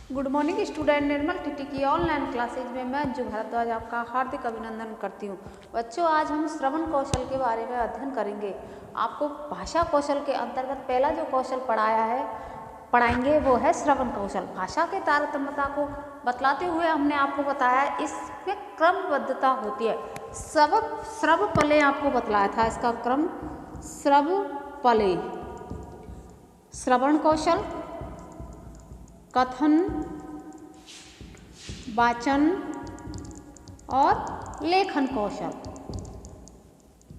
Good morning student. Nirmal TT की online classes में मैं अंजू भारद्वाज आपका हार्दिक अभिनंदन करती हूँ। बच्चों, आज हम श्रवण कौशल के बारे में अध्ययन करेंगे। आपको भाषा कौशल के अंतर्गत पहला जो कौशल पढ़ाएंगे वो है श्रवण कौशल। भाषा के तारतम्यता को बतलाते हुए हमने आपको बताया इसमें क्रमबद्धता होती है। श्रवपले आपको बतलाया था इसका क्रम। श्रवपले श्रवण कौशल, कथन, वाचन और लेखन कौशल,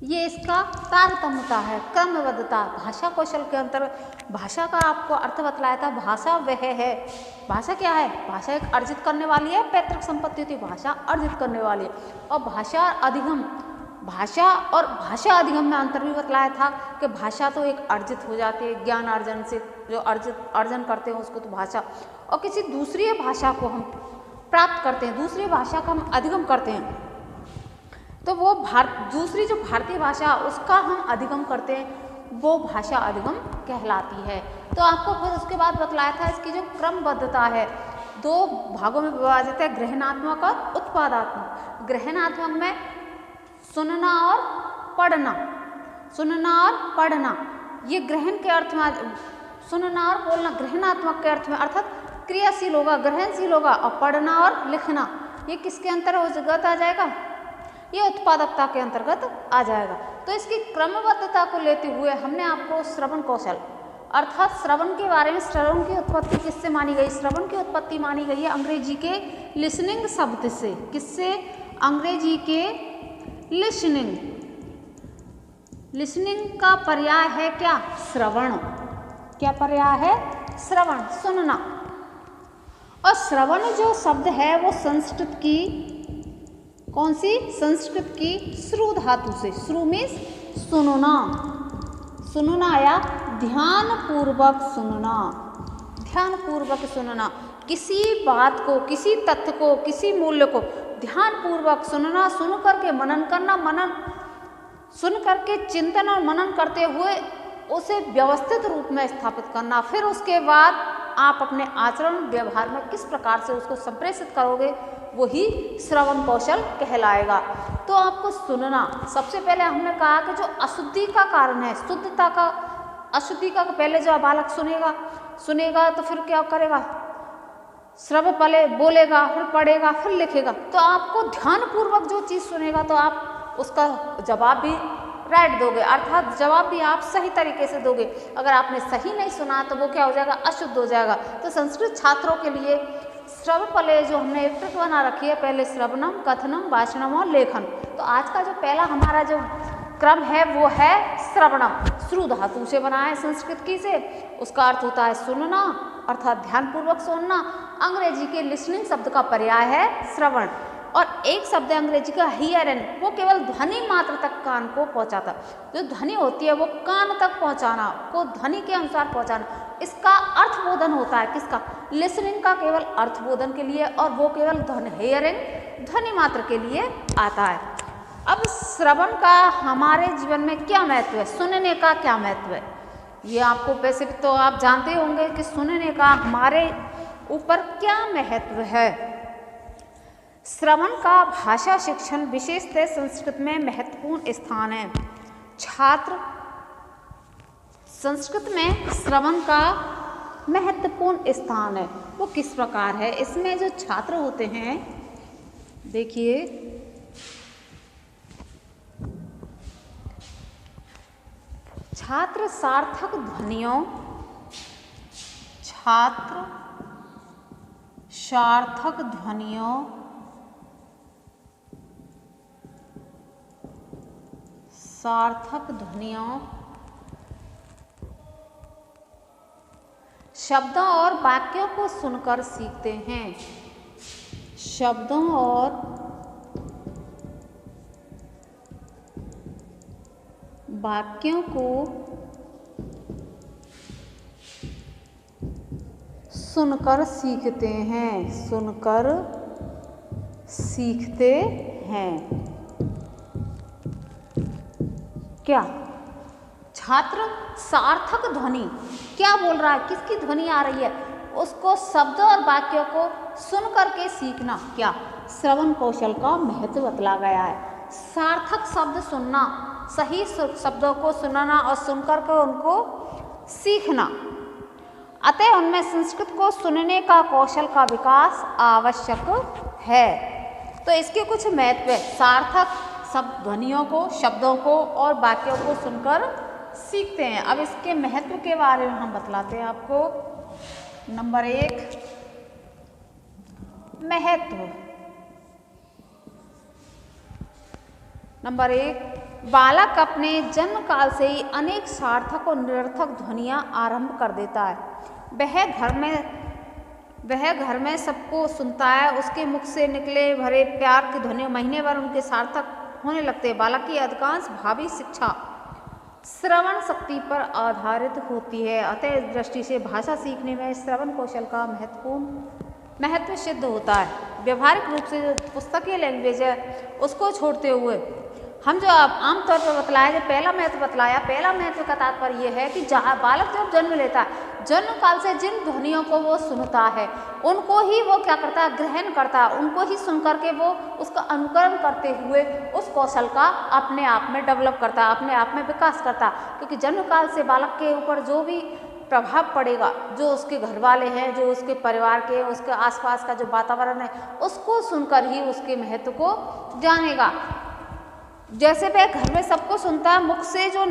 ये इसका तारतम्यता है, क्रमबद्धता। भाषा कौशल के अंतर्गत भाषा का आपको अर्थ बतलाया था। भाषा वह है, भाषा क्या है? भाषा एक अर्जित करने वाली है, पैतृक संपत्ति होती है, भाषा अर्जित करने वाली है। और भाषा अधिगम, भाषा और भाषा अधिगम में अंतर भी बतलाया था कि भाषा तो एक अर्जित हो जाती है, ज्ञान अर्जन से जो अर्जन करते हैं उसको तो भाषा, और किसी दूसरी भाषा को हम प्राप्त करते हैं, दूसरी भाषा का हम अधिगम करते हैं, तो वो दूसरी जो भारतीय भाषा उसका हम अधिगम करते हैं, वो भाषा अधिगम कहलाती है। तो आपको फिर उसके बाद बतलाया था इसकी जो क्रमबद्धता है, दो भागों में विभाजित है, ग्रहणात्मक और उत्पादात्मक। ग्रहणात्मक में सुनना और पढ़ना, सुनना और पढ़ना, ये ग्रहण के अर्थ में, सुनना और बोलना ग्रहणात्मक के अर्थ में, अर्थात क्रियाशील होगा, ग्रहणशील होगा। और पढ़ना और लिखना ये किसके अंतर्गत आ जाएगा? ये उत्पादकता के अंतर्गत आ जाएगा। तो इसकी क्रमबद्धता को लेते हुए हमने आपको श्रवण कौशल अर्थात श्रवण के बारे में, श्रवण की उत्पत्ति किससे मानी गई? श्रवण की उत्पत्ति मानी गई है अंग्रेजी के लिसनिंग शब्द से। किससे? अंग्रेजी के लिसनिंग। लिसनिंग का पर्याय है क्या? श्रवण। क्या पर्याय है? श्रवण, सुनना। और श्रवण जो शब्द है वो संस्कृत की कौन सी? संस्कृत की श्रु धातु से। श्रु मीन्स सुनना, सुनना या ध्यान पूर्वक सुनना, ध्यान पूर्वक सुनना। किसी बात को, किसी तथ्य को, किसी मूल्य को ध्यान पूर्वक सुनना, सुन करके मनन करना, मनन सुन करके चिंतन और मनन करते हुए उसे व्यवस्थित रूप में स्थापित करना। फिर उसके बाद आप अपने आचरण व्यवहार में किस प्रकार से उसको संप्रेषित करोगे, वही श्रवण कौशल कहलाएगा। तो आपको सुनना, सबसे पहले हमने कहा कि जो अशुद्धि का कारण है, शुद्धता का, अशुद्धि का पहले जो बालक सुनेगा तो फिर क्या करेगा? श्रवपले बोलेगा, फिर पढ़ेगा, फिर लिखेगा। तो आपको ध्यानपूर्वक जो चीज़ सुनेगा तो आप उसका जवाब भी राइट दोगे, अर्थात जवाब भी आप सही तरीके से दोगे। अगर आपने सही नहीं सुना तो वो क्या हो जाएगा? अशुद्ध हो जाएगा। तो संस्कृत छात्रों के लिए श्रवपले जो हमने एक ट्रिक बना रखी है, पहले श्रवणम, कथनम, वाचनम और लेखन। तो आज का जो पहला हमारा जो क्रम है वो है श्रवणम। श्रु धातु से बना है संस्कृत की से, उसका अर्थ होता है सुनना, अर्थात ध्यानपूर्वक सुनना। अंग्रेजी के लिसनिंग शब्द का पर्याय है श्रवण। और एक शब्द है अंग्रेजी का हियरिंग, वो केवल ध्वनि मात्र तक कान को पहुंचाता। जो ध्वनि होती है वो कान तक पहुंचाना, को ध्वनि के अनुसार पहुंचाना, इसका अर्थबोधन होता है। किसका? लिसनिंग का केवल अर्थबोधन के लिए, और वो केवल हियरिंग ध्वनि मात्र के लिए आता है। अब श्रवण का हमारे जीवन में क्या महत्व है? सुनने का क्या महत्व है? ये आपको बेसिक तो आप जानते होंगे कि सुनने का हमारे ऊपर क्या महत्व है। श्रवण का भाषा शिक्षण विशेषतः संस्कृत में महत्वपूर्ण स्थान है। छात्र संस्कृत में श्रवण का महत्वपूर्ण स्थान है। वो किस प्रकार है? इसमें जो छात्र होते हैं, देखिए छात्र सार्थक ध्वनियों, छात्र सार्थक ध्वनियों, सार्थक ध्वनियों, शब्दों और वाक्यों को सुनकर सीखते हैं। शब्दों और वाक्यों को सुनकर सीखते हैं, सुनकर सीखते हैं। क्या? छात्र सार्थक ध्वनि क्या बोल रहा है, किसकी ध्वनि आ रही है, उसको शब्द और वाक्यों को सुन करके सीखना क्या श्रवण कौशल का महत्व बतला गया है। सार्थक शब्द सुनना, सही शब्दों को सुनना और सुनकर के उनको सीखना, अतः उनमें संस्कृत को सुनने का कौशल का विकास आवश्यक है। तो इसके कुछ महत्व है, सार्थक शब्द ध्वनियों को, शब्दों को और वाक्यों को सुनकर सीखते हैं। अब इसके महत्व के बारे में हम बतलाते हैं आपको। नंबर 1 महत्व। नंबर 1 बालक अपने जन्म काल से ही अनेक सार्थक और निरर्थक ध्वनियाँ आरंभ कर देता है। वह घर में सबको सुनता है, उसके मुख से निकले भरे प्यार की ध्वनियाँ महीने भर उनके सार्थक होने लगते हैं। बालक की अधिकांश भावी शिक्षा श्रवण शक्ति पर आधारित होती है, अतः इस दृष्टि से भाषा सीखने में श्रवण कौशल का महत्व सिद्ध होता है। व्यवहारिक रूप से जो पुस्तकीय लैंग्वेज है उसको छोड़ते हुए हम जो आमतौर पर बतलाया, जो पहला महत्व बतलाया, पहला महत्व का तात्पर्य यह है कि जहाँ बालक जब जन्म लेता है, जन्म काल से जिन ध्वनियों को वो सुनता है उनको ही वो क्या करता है, ग्रहण करता है, उनको ही सुन करके वो उसका अनुकरण करते हुए उस कौशल का अपने आप में डेवलप करता है, अपने आप में विकास करता है। क्योंकि जन्म काल से बालक के ऊपर जो भी प्रभाव पड़ेगा, जो उसके घर वाले हैं, जो उसके परिवार के, उसके आसपास का जो वातावरण है, उसको सुनकर ही उसके महत्व को जानेगा। जैसे वह घर में सबको सुनता है, मुख से जो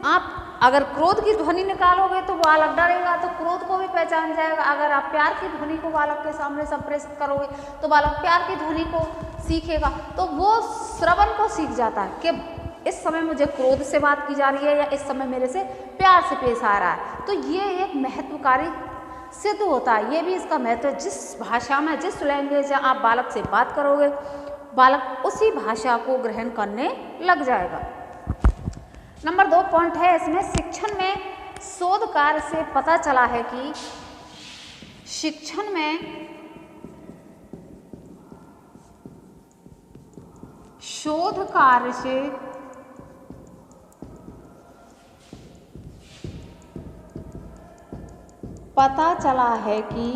आप अगर क्रोध की ध्वनि निकालोगे तो बालक डरेगा, तो क्रोध को भी पहचान जाएगा। अगर आप प्यार की ध्वनि को बालक के सामने संप्रेषित करोगे तो बालक प्यार की ध्वनि को सीखेगा। तो वो श्रवण को सीख जाता है कि इस समय मुझे क्रोध से बात की जा रही है या इस समय मेरे से प्यार से पेश आ रहा है। तो ये एक महत्वकारी सिद्ध होता है। ये भी इसका महत्व, जिस भाषा में, जिस लैंग्वेज में आप बालक से बात करोगे, बालक उसी भाषा को ग्रहण करने लग जाएगा। नंबर 2 पॉइंट है इसमें, शिक्षण में शोध कार्य से पता चला है कि शिक्षण में शोध कार्य से पता चला है कि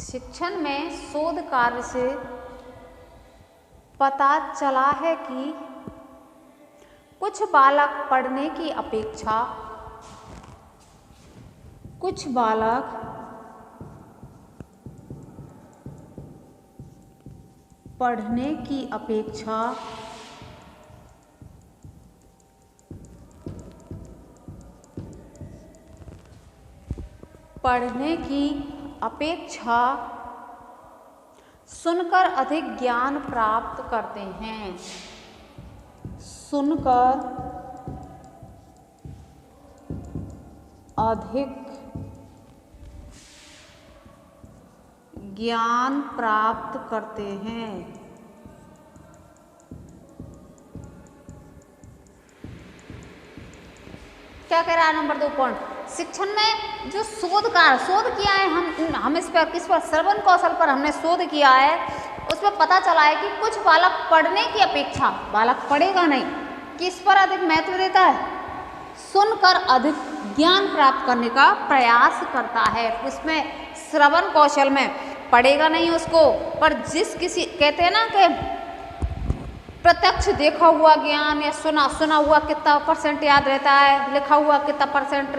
शिक्षण में शोध कार्य से पता चला है कि कुछ बालक पढ़ने की अपेक्षा पढ़ने की अपेक्षा सुनकर अधिक ज्ञान प्राप्त करते हैं। सुनकर अधिक ज्ञान प्राप्त करते हैं। क्या कह रहा है नंबर 2 पॉइंट, शिक्षण में जो शोध किया है हम इस पर, किस पर, श्रवण कौशल पर हमने शोध किया है। उसमें पता चला है कि कुछ बालक पढ़ने की अपेक्षा, बालक पढ़ेगा नहीं, किस पर अधिक महत्व देता है, सुनकर अधिक ज्ञान प्राप्त करने का प्रयास करता है। उसमें श्रवण कौशल में पढ़ेगा नहीं उसको, पर जिस किसी, कहते हैं ना कि प्रत्यक्ष देखा हुआ ज्ञान या सुना हुआ कितना % याद रहता है, लिखा हुआ कितना %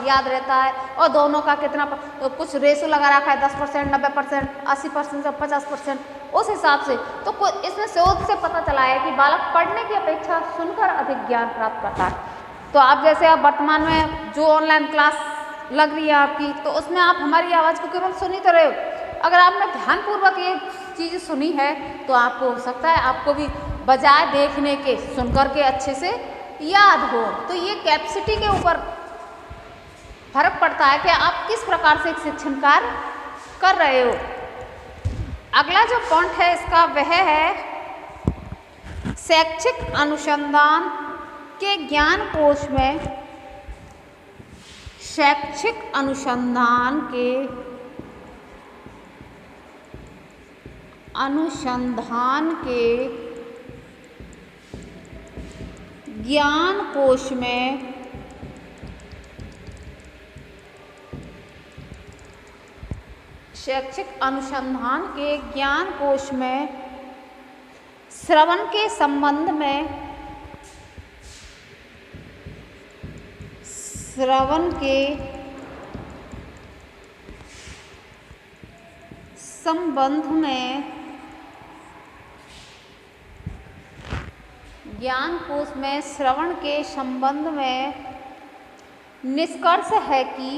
याद रहता है, और दोनों का कितना तो कुछ रेशो लगा रखा है, 10%, 90%, 80%, 50%, उस हिसाब से। तो इसमें शोध से पता चला है कि बालक पढ़ने की अपेक्षा सुनकर अधिक ज्ञान प्राप्त करता है। तो आप जैसे आप वर्तमान में जो ऑनलाइन क्लास लग रही है आपकी, तो उसमें आप हमारी आवाज़ को केवल सुन ही तो रहे हो। अगर आपने ध्यानपूर्वक ये चीज़ सुनी है तो आपको हो सकता है आपको भी बजाय देखने के सुन कर के अच्छे से याद हो। तो ये कैपेसिटी के ऊपर फर्क पड़ता है कि आप किस प्रकार से एक शिक्षण कार्य कर रहे हो। अगला जो पॉइंट है इसका वह है शैक्षिक अनुसंधान के ज्ञान कोश में शैक्षिक अनुसंधान के ज्ञान कोश में शैक्षिक अनुसंधान के ज्ञान कोश में श्रवण के संबंध में ज्ञान कोश में श्रवण के संबंध में निष्कर्ष है कि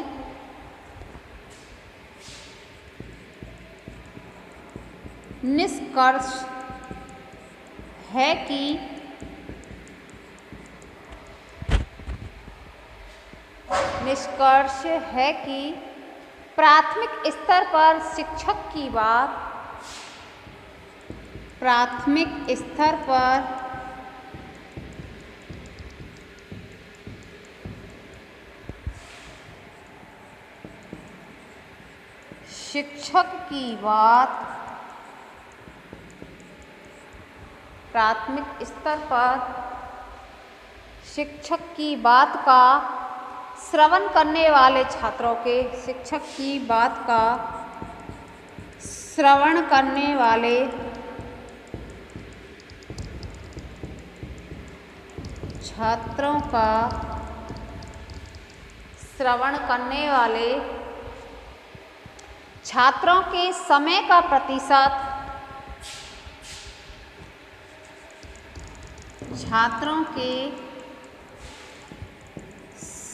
प्राथमिक स्तर पर शिक्षक की बात प्राथमिक स्तर पर शिक्षक की बात का श्रवण करने वाले छात्रों के श्रवण करने वाले छात्रों के समय का प्रतिशत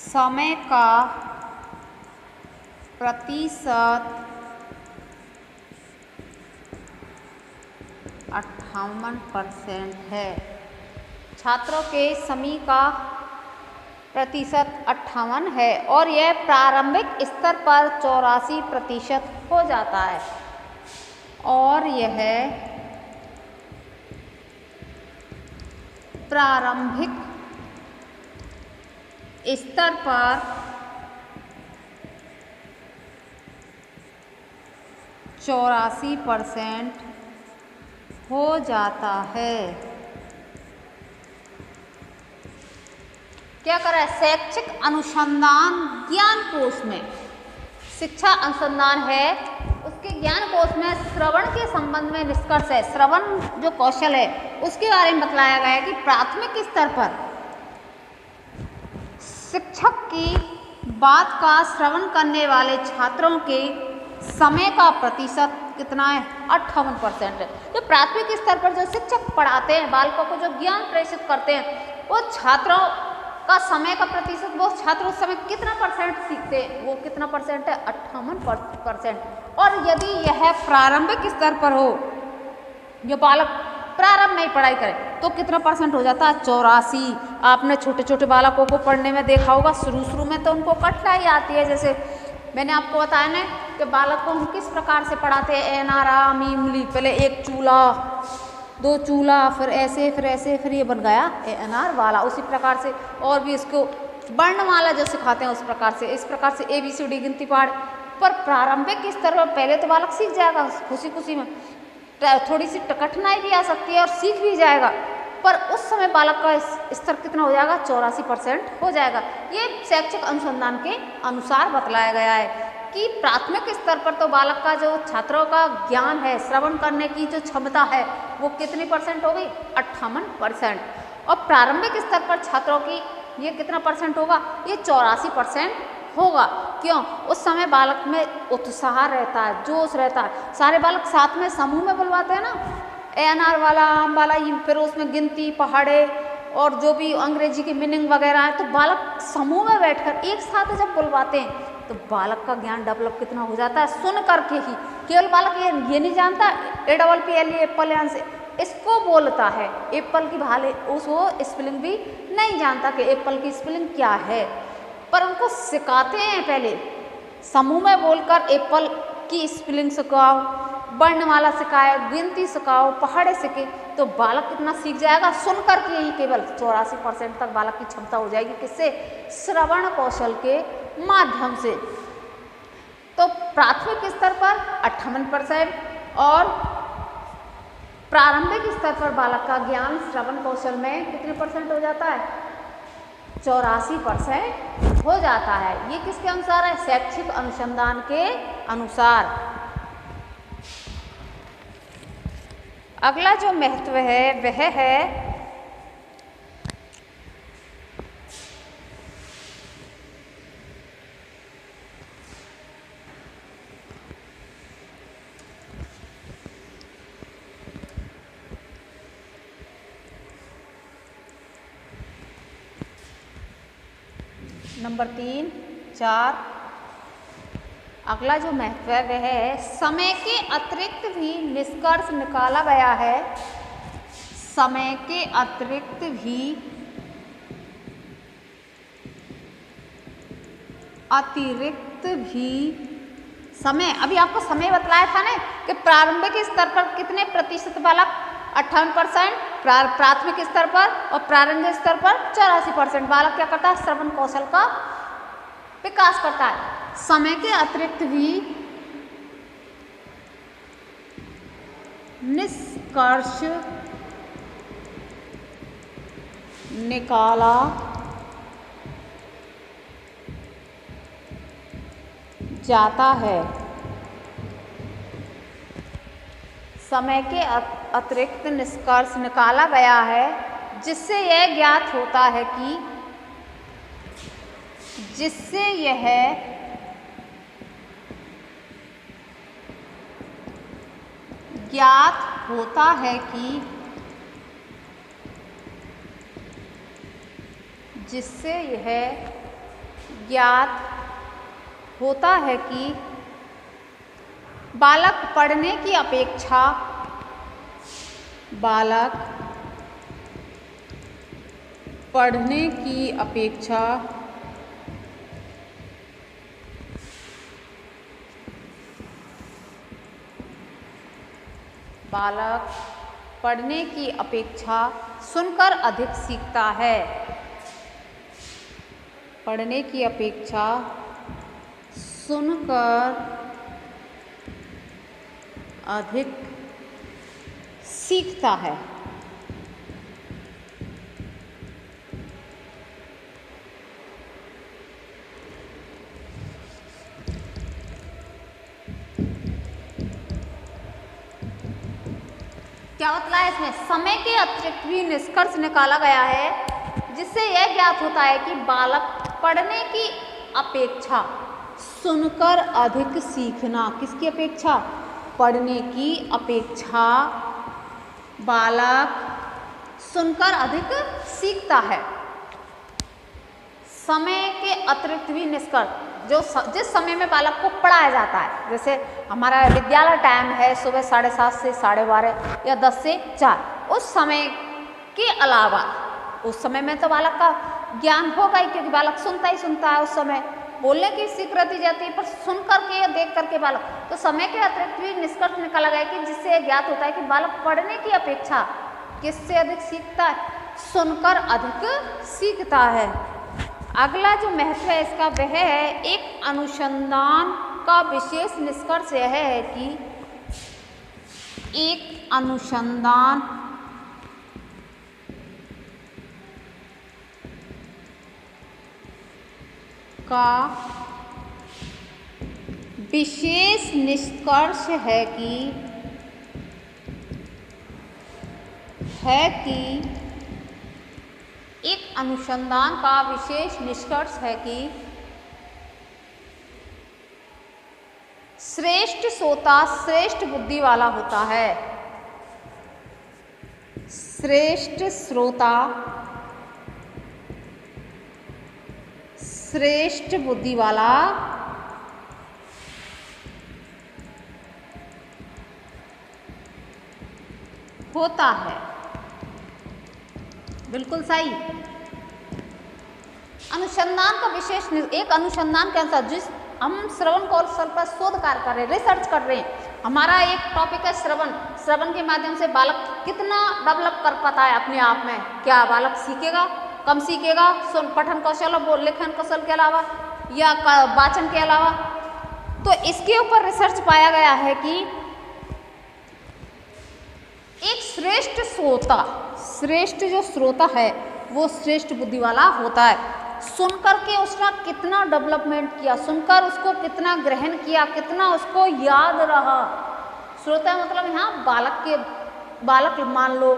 समय का प्रतिशत 58% है। छात्रों के समय का प्रतिशत 58 है और यह प्रारंभिक स्तर पर 84% हो जाता है और यह प्रारंभिक स्तर पर 84% हो जाता है। क्या करें? शैक्षिक अनुसंधान ज्ञान कोश में शिक्षा अनुसंधान है, उसके ज्ञान कोश में श्रवण के संबंध में निष्कर्ष है। श्रवण जो कौशल है उसके बारे में बतलाया गया है कि प्राथमिक स्तर पर शिक्षक की बात का श्रवण करने वाले छात्रों के समय का प्रतिशत कितना है? 58% है। जो प्राथमिक स्तर पर जो शिक्षक पढ़ाते हैं, बालकों को जो ज्ञान प्रेषित करते हैं, वो छात्रों का समय का प्रतिशत, वो छात्र उस समय कितना परसेंट सीखते हैं? वो कितना परसेंट है? 58%। और यदि यह प्रारंभिक स्तर पर हो, जो बालक प्रारंभ में ही पढ़ाई करें, तो कितना परसेंट हो जाता है? 84। आपने छोटे छोटे बालकों को पढ़ने में देखा होगा, शुरू में तो उनको कठिनाई आती है। जैसे मैंने आपको बताया ना कि बालक को हम किस प्रकार से पढ़ाते हैं, एनारा मीमली, पहले एक चूल्हा, दो चूल्हा, फिर ऐसे फिर ये बन गया एनार वाला। उसी प्रकार से और भी इसको वर्णमाला जो सिखाते हैं उस प्रकार से, इस प्रकार से ABCD गिनती पाठ। पर प्रारंभिक स्तर पर पहले तो बालक सीख जाएगा खुशी में, थोड़ी सी कठिनाई भी आ सकती है और सीख भी जाएगा, पर उस समय बालक का स्तर कितना हो जाएगा? 84% हो जाएगा। ये शैक्षिक अनुसंधान के अनुसार बतलाया गया है कि प्राथमिक स्तर पर तो बालक का जो छात्रों का ज्ञान है, श्रवण करने की जो क्षमता है, वो कितनी परसेंट हो गई? 58%। और प्रारंभिक स्तर पर छात्रों की ये कितना परसेंट होगा? ये 84% होगा। क्यों? उस समय बालक में उत्साह रहता है, जोश रहता है। सारे बालक साथ में समूह में बुलवाते हैं ना, ANR वाला, आम वाला, फिर उसमें गिनती, पहाड़े और जो भी अंग्रेजी की मीनिंग वगैरह है, तो बालक समूह में बैठकर एक साथ जब बुलवाते हैं तो बालक का ज्ञान डेवलप कितना हो जाता है? सुन करके ही। केवल बालक ये नहीं जानता APPLE एप्पल यहाँ से इसको बोलता है, एप्पल की भाले उसको स्पेलिंग भी नहीं जानता कि एप्पल की स्पेलिंग क्या है, पर उनको सिखाते हैं। पहले समूह में बोलकर एप्पल की स्पेलिंग सिखाओ, वर्णमाला सिखाए, गिनती सिखाओ, पहाड़े सीखे, तो बालक कितना सीख जाएगा? सुन करके ही केवल 84% तक बालक की क्षमता हो जाएगी। किससे? श्रवण कौशल के माध्यम से। तो प्राथमिक स्तर पर 58% और प्रारंभिक स्तर पर बालक का ज्ञान श्रवण कौशल में कितने परसेंट हो जाता है? 84% हो जाता है। ये किसके अनुसार है? शैक्षिक अनुसंधान के अनुसार। अगला जो महत्व है वह है नंबर 3, 4। अगला जो महत्व है वह है समय के अतिरिक्त भी निष्कर्ष निकाला गया है। समय के अतिरिक्त भी समय, अभी आपको समय बतलाया था ना कि प्रारंभिक स्तर पर कितने प्रतिशत बालक 58%, प्राथमिक स्तर पर और प्रारंभिक स्तर पर 84% बालक क्या करता है? श्रवण कौशल का विकास करता है। समय के अतिरिक्त भी निष्कर्ष निकाला जाता है। समय के अतिरिक्त निष्कर्ष निकाला गया है जिससे यह ज्ञात होता है कि बालक पढ़ने की अपेक्षा सुनकर अधिक सीखता है। पढ़ने की अपेक्षा सुनकर अधिक सीखता है। क्या बतलाया है इसमें? समय के अतिरिक्त भी निष्कर्ष निकाला गया है जिससे यह ज्ञात होता है कि बालक पढ़ने की अपेक्षा सुनकर अधिक सीखना, किसकी अपेक्षा? पढ़ने की अपेक्षा बालक सुनकर अधिक सीखता है। समय के अतिरिक्त भी निष्कर्ष, जिस समय में बालक को पढ़ाया जाता है, जैसे हमारा विद्यालय टाइम है सुबह 7:30 से 12:30 या 10 से 4, उस समय के अलावा उस समय में तो बालक का ज्ञान होगा ही, क्योंकि बालक सुनता ही सुनता है। उस समय बोलने की स्वीकृति दी जाती है, पर सुन करके या देख करके बालक, तो समय के अतिरिक्त भी निष्कर्ष निकाला गया कि जिससे यह ज्ञात होता है कि बालक पढ़ने की अपेक्षा किससे अधिक सीखता है? सुनकर अधिक सीखता है। अगला जो महत्व है इसका वह है एक अनुसंधान का विशेष निष्कर्ष यह है कि एक अनुसंधान का विशेष निष्कर्ष है कि एक अनुसंधान का विशेष निष्कर्ष है कि श्रेष्ठ श्रोता श्रेष्ठ बुद्धि वाला होता है। श्रेष्ठ श्रोता श्रेष्ठ बुद्धि वाला होता है। बिल्कुल सही। अनुसंधान का विशेष, एक अनुसंधान के अनुसार जिस हम श्रवण कौशल पर शोध कार्य कर रहे हैं, रिसर्च कर रहे हैं, हमारा एक टॉपिक है श्रवण। श्रवण के माध्यम से बालक कितना डेवलप कर पाता है अपने आप में? क्या बालक सीखेगा? कम सीखेगा? पठन कौशल और लेखन कौशल के अलावा या वाचन के अलावा? तो इसके ऊपर रिसर्च पाया गया है कि एक श्रेष्ठ श्रोता, श्रेष्ठ जो श्रोता है वो श्रेष्ठ बुद्धि वाला होता है। सुनकर के उसने कितना डेवलपमेंट किया, सुनकर उसको कितना ग्रहण किया, कितना उसको याद रहा। श्रोता मतलब यहाँ बालक मान लो,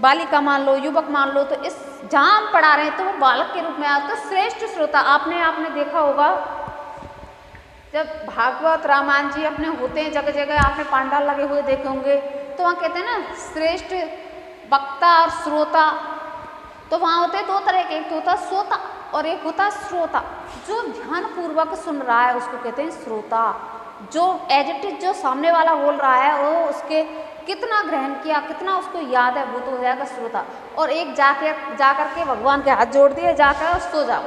बालिका मान लो, युवक मान लो, तो इस जहाँ हम पढ़ा रहे हैं तो वो बालक के रूप में आया। तो श्रेष्ठ श्रोता आपने देखा होगा जब भागवत रामायण जी अपने होते हैं जगह जगह, आपने पांडाल लगे हुए देखे होंगे, तो वहाँ कहते हैं ना श्रेष्ठ वक्ता और श्रोता। तो वहाँ होते हैं दो तरह के, एक होता है श्रोता और एक होता है श्रोता। जो ध्यान पूर्वक सुन रहा है उसको कहते हैं श्रोता। जो एज इट इज जो सामने वाला बोल रहा है वो उसके कितना ग्रहण किया, कितना उसको याद है, वो तो हो जाएगा श्रोता। और एक जाकर के भगवान के हाथ जोड़ दिए, जाकर सो जाओ,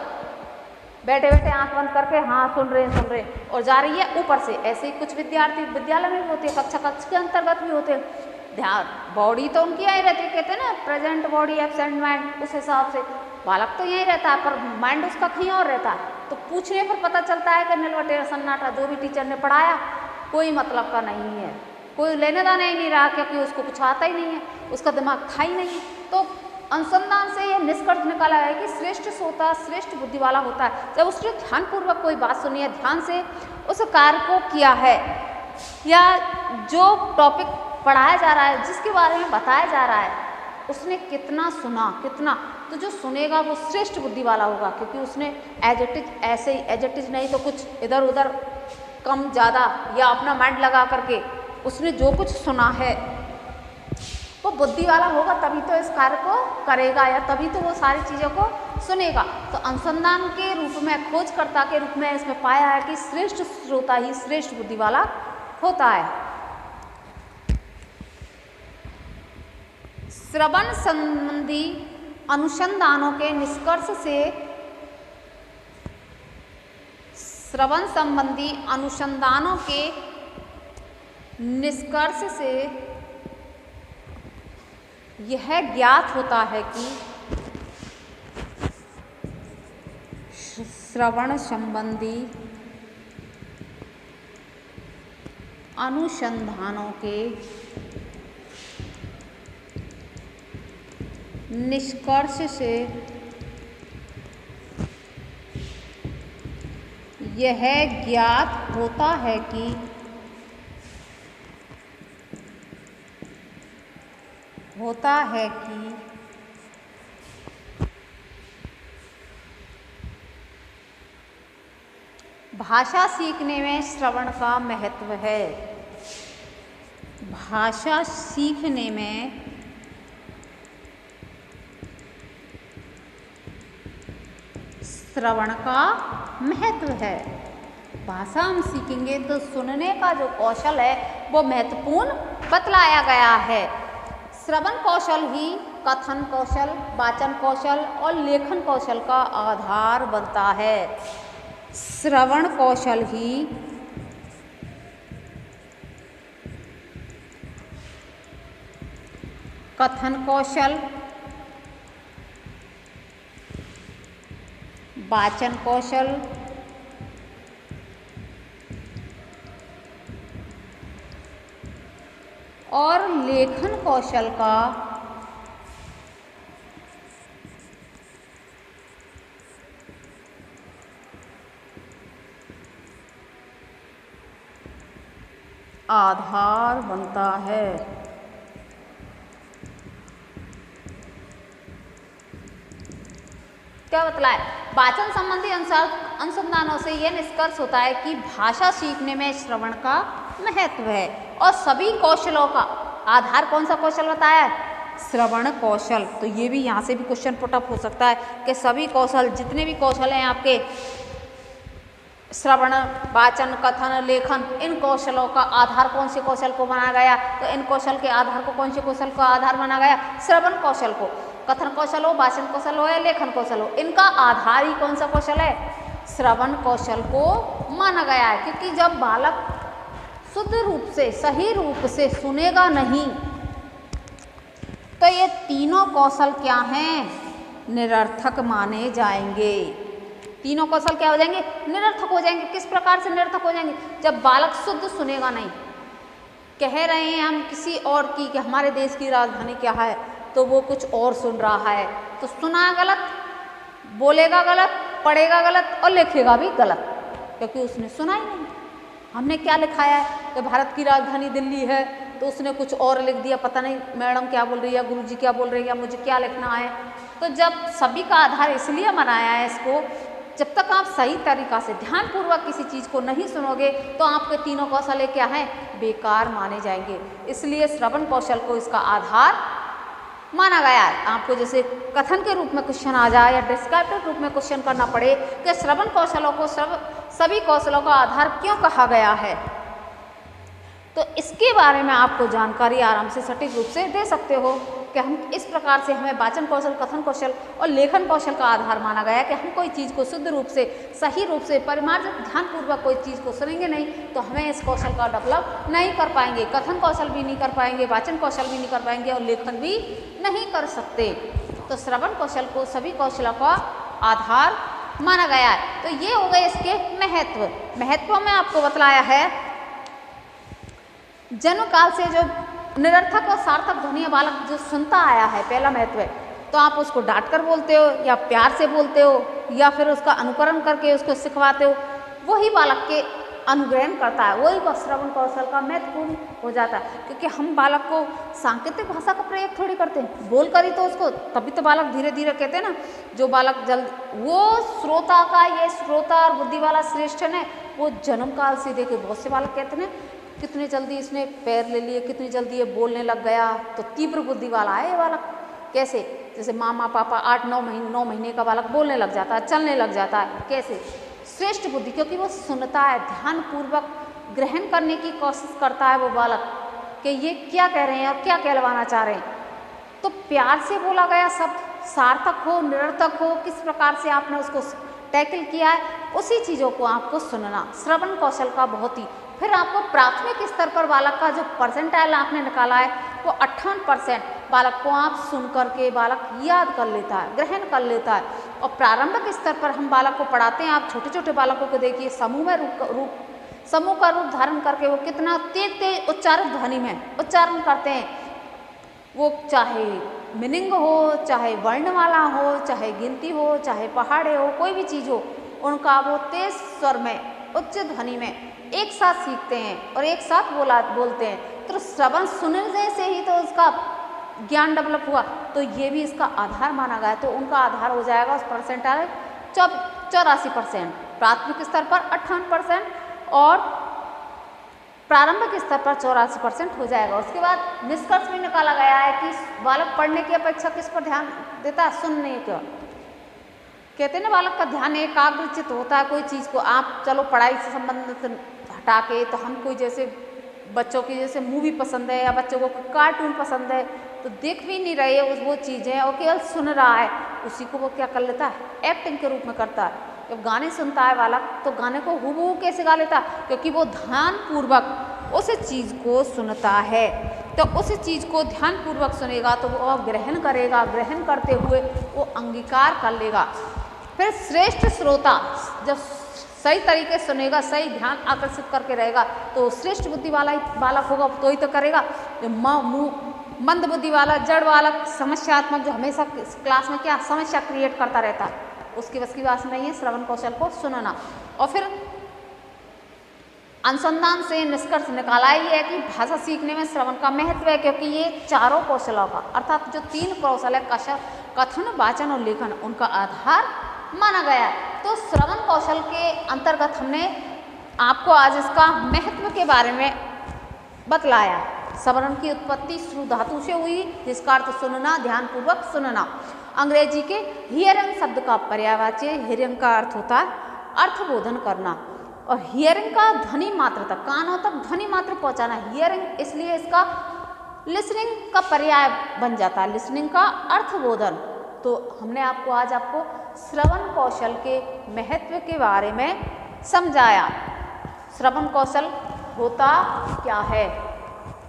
बैठे बैठे आंख बंद करके हाँ सुन रहे हैं और जा रही है ऊपर से। ऐसे ही कुछ विद्यार्थी विद्यालय में भी होते हैं, कक्षा के अंतर्गत भी होते हैं। ध्यान बॉडी तो उनकी यही रहती है, कहते हैं ना प्रेजेंट बॉडी एब्सेंट माइंड। उस हिसाब से बालक तो यही रहता है पर माइंड उसका कहीं और रहता है। तो पूछने पर पता चलता है कि नीलवटेरा सन्नाटा, जो भी टीचर ने पढ़ाया कोई मतलब का नहीं है, कोई लेने देना ही नहीं रहा, क्योंकि उसको कुछ आता ही नहीं है, उसका दिमाग था ही नहीं। तो अनुसंधान से यह निष्कर्ष निकाला है कि श्रेष्ठ श्रोता श्रेष्ठ बुद्धि वाला होता है जब उसने ध्यानपूर्वक कोई बात सुनी है, ध्यान से उस कार्य को किया है, या जो टॉपिक पढ़ाया जा रहा है, जिसके बारे में बताया जा रहा है, उसने कितना सुना, कितना। तो जो सुनेगा वो श्रेष्ठ बुद्धि वाला होगा, क्योंकि उसने एज इट इज ऐसे ही एज इट इज नहीं तो कुछ इधर उधर कम ज़्यादा या अपना माइंड लगा करके उसने जो कुछ सुना है वो बुद्धि वाला होगा, तभी तो इस कार्य को करेगा, या तभी तो वो सारी चीज़ों को सुनेगा। तो अनुसंधान के रूप में, खोजकर्ता के रूप में इसमें पाया है कि श्रेष्ठ श्रोता ही श्रेष्ठ बुद्धि वाला होता है। श्रवण संबंधी अनुसंधानों के निष्कर्ष से, श्रवण संबंधी अनुसंधानों के निष्कर्ष से यह ज्ञात होता है कि श्रवण संबंधी अनुसंधानों के निष्कर्ष से यह ज्ञात होता है कि भाषा सीखने में श्रवण का महत्व है। भाषा सीखने में श्रवण का महत्व है। भाषा हम सीखेंगे तो सुनने का जो कौशल है वो महत्वपूर्ण बतलाया गया है। श्रवण कौशल ही कथन कौशल, वाचन कौशल और लेखन कौशल का आधार बनता है। श्रवण कौशल ही कथन कौशल, वाचन कौशल और लेखन कौशल का आधार बनता है। क्या बतलाए? वाचन संबंधी अनुसंधानों से यह निष्कर्ष होता है कि भाषा सीखने में श्रवण का महत्व है और सभी कौशलों का आधार कौन सा कौशल बताया है? श्रवण कौशल। तो ये भी यहाँ से भी क्वेश्चन पुटअप हो सकता है कि सभी कौशल, जितने भी कौशल हैं आपके, श्रवण, वाचन, कथन, लेखन, इन कौशलों का आधार कौन से कौशल को बनाया गया? तो इन कौशल के आधार को कौन से कौशल का आधार माना गया? श्रवण कौशल को। कथन कौशल हो, वाचन कौशल हो या लेखन कौशल हो, इनका आधार ही कौन सा कौशल है? श्रवण कौशल को माना गया है। क्योंकि जब बालक शुद्ध रूप से, सही रूप से सुनेगा नहीं तो ये तीनों कौशल क्या हैं? निरर्थक माने जाएंगे। तीनों कौशल क्या हो जाएंगे? निरर्थक हो जाएंगे। किस प्रकार से निरर्थक हो जाएंगे? जब बालक शुद्ध सुनेगा नहीं। कह रहे हैं हम किसी और की कि हमारे देश की राजधानी क्या है, तो वो कुछ और सुन रहा है। तो सुना गलत, बोलेगा गलत, पढ़ेगा गलत और लिखेगा भी गलत, क्योंकि उसने सुना ही नहीं। हमने क्या लिखाया है कि भारत की राजधानी दिल्ली है, तो उसने कुछ और लिख दिया, पता नहीं मैडम क्या बोल रही है, गुरुजी क्या बोल रही है, मुझे क्या लिखना है। तो जब सभी का आधार इसलिए बनाया है इसको, जब तक आप सही तरीक़ा से ध्यानपूर्वक किसी चीज़ को नहीं सुनोगे तो आपके तीनों कौशल क्या हैं, बेकार माने जाएंगे। इसलिए श्रवण कौशल को इसका आधार माना गया है। आपको जैसे कथन के रूप में क्वेश्चन आ जाए या डिस्क्रिप्टिव रूप में क्वेश्चन करना पड़े कि श्रवण कौशलों को सभी कौशलों का आधार क्यों कहा गया है, तो इसके बारे में आपको जानकारी आराम से सटीक रूप से दे सकते हो कि हम इस प्रकार से हमें वाचन कौशल, कथन कौशल और लेखन कौशल का आधार माना गया है कि हम कोई चीज़ को शुद्ध रूप से, सही रूप से, परिमार्जित ध्यानपूर्वक कोई चीज़ को सुनेंगे नहीं तो हमें इस कौशल का डेवलप नहीं कर पाएंगे, कथन कौशल भी नहीं कर पाएंगे, वाचन कौशल भी नहीं कर पाएंगे और लेखन भी नहीं कर सकते। तो श्रवण कौशल को सभी कौशलों का आधार माना गया है। तो ये हो गए इसके महत्व में आपको बतलाया है। जन्म काल से जो निरर्थक और सार्थक ध्वनि बालक जो सुनता आया है, पहला महत्व है, तो आप उसको डांट कर बोलते हो या प्यार से बोलते हो या फिर उसका अनुकरण करके उसको सिखवाते हो, वही बालक के अनुग्रहण करता है, वही श्रवण कौशल का महत्वपूर्ण हो जाता है। क्योंकि हम बालक को सांकेतिक भाषा का प्रयोग थोड़ी करते हैं, बोल कर ही तो उसको, तभी तो बालक धीरे धीरे, कहते हैं ना, जो बालक जल्द, वो श्रोता का, ये श्रोता और बुद्धि वाला श्रेष्ठ है, वो जन्म काल से देखे बहुत से बालक कहते हैं कितनी जल्दी इसने पैर ले लिए, कितनी जल्दी ये बोलने लग गया, तो तीव्र बुद्धि वाला है ये बालक। कैसे? जैसे मामा पापा 8-9 महीने का बालक बोलने लग जाता है, चलने लग जाता है। कैसे? श्रेष्ठ बुद्धि, क्योंकि वो सुनता है, ध्यानपूर्वक ग्रहण करने की कोशिश करता है वो बालक कि ये क्या कह रहे हैं और क्या कहलवाना चाह रहे हैं। तो प्यार से बोला गया शब्द सार्थक हो, निरर्थक हो, किस प्रकार से आपने उसको टैकल किया है, उसी चीज़ों को आपको सुनना श्रवण कौशल का बहुत ही। फिर आपको प्राथमिक स्तर पर बालक का जो परसेंटाइल आपने निकाला है वो 58% बालक को आप सुन करके बालक याद कर लेता है, ग्रहण कर लेता है। और प्रारंभिक स्तर पर हम बालक को पढ़ाते हैं, आप छोटे छोटे बालकों को देखिए, समूह का रूप धारण करके वो कितना तेज उच्चारित ध्वनि में उच्चारण करते हैं। वो चाहे मीनिंग हो, चाहे वर्णमाला हो, चाहे गिनती हो, चाहे पहाड़े हो, कोई भी चीज़ हो, उनका वो तेज स्वर में, उच्च ध्वनि में एक साथ सीखते हैं और एक साथ बोलते हैं। तो श्रवण सुनने से ही तो उसका ज्ञान डेवलप हुआ, तो ये भी इसका आधार माना गया। तो उनका आधार हो जाएगा उस परसेंटाइल 84%, प्राथमिक स्तर पर 58% और प्रारंभिक स्तर पर 84% हो जाएगा। उसके बाद निष्कर्ष भी निकाला गया है कि बालक पढ़ने की अपेक्षा किस पर ध्यान देता है, सुनने का। कहते हैं ना, बालक का ध्यान एकाग्रचित होता है कोई चीज़ को। आप चलो पढ़ाई से संबंधित हटा के, तो हम कोई जैसे बच्चों की जैसे मूवी पसंद है या बच्चों को कार्टून पसंद है, तो देख भी नहीं रहे वो चीज़ें और केवल सुन रहा है, उसी को वो क्या कर लेता है, एक्टिंग के रूप में करता है। जब गाने सुनता है बालक तो गाने को हूबहू कैसे गा लेता है, क्योंकि वो ध्यानपूर्वक उस चीज़ को सुनता है। तो उस चीज़ को ध्यानपूर्वक सुनेगा तो वो ग्रहण करेगा, ग्रहण करते हुए वो अंगीकार कर लेगा। फिर श्रेष्ठ श्रोता जब सही तरीके से सुनेगा, सही ध्यान आकर्षित करके रहेगा, तो श्रेष्ठ बुद्धि वाला ही बालक होगा, तो ही तो करेगा। जो मंद बुद्धि वाला, जड़ बालक, समस्यात्मक, जो हमेशा क्लास में क्या समस्या क्रिएट करता रहता है, उसकी बस की बात नहीं है श्रवण कौशल को सुनना। और फिर अनुसंधान से निष्कर्ष निकाला ही है कि भाषा सीखने में श्रवण का महत्व है, क्योंकि ये चारों कौशलों का, अर्थात जो 3 कौशल है, कथन, वाचन और लेखन, उनका आधार माना गया है। तो श्रवण कौशल के अंतर्गत हमने आपको आज इसका महत्व के बारे में बतलाया। श्रवण की उत्पत्ति श्रु धातु से हुई, जिसका अर्थ सुनना, ध्यानपूर्वक सुनना। अंग्रेजी के हियरिंग शब्द का पर्यायवाची हियरिंग का अर्थ होता है अर्थबोधन करना, और हियरिंग का ध्वनि मात्र तक, कानों तक ध्वनि मात्र पहुंचाना। हियरिंग इसलिए इसका लिसनिंग का पर्याय बन जाता है, लिसनिंग का अर्थबोधन। तो हमने आज आपको श्रवण कौशल के महत्व के बारे में समझाया। श्रवण कौशल होता क्या है,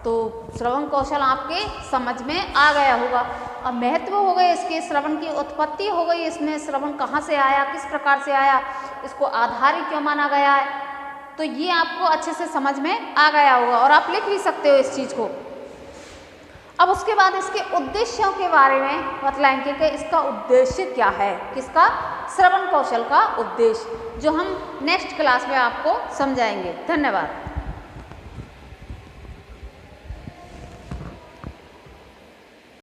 तो श्रवण कौशल आपके समझ में आ गया होगा। अब महत्व हो गए इसके, श्रवण की उत्पत्ति हो गई, इसमें श्रवण कहाँ से आया, किस प्रकार से आया, इसको आधारी क्यों माना गया है, तो ये आपको अच्छे से समझ में आ गया होगा और आप लिख भी सकते हो इस चीज़ को। अब उसके बाद इसके उद्देश्यों के बारे में बतलाएंगे कि इसका उद्देश्य क्या है, किसका, श्रवण कौशल का उद्देश्य, जो हम नेक्स्ट क्लास में आपको समझाएंगे। धन्यवाद।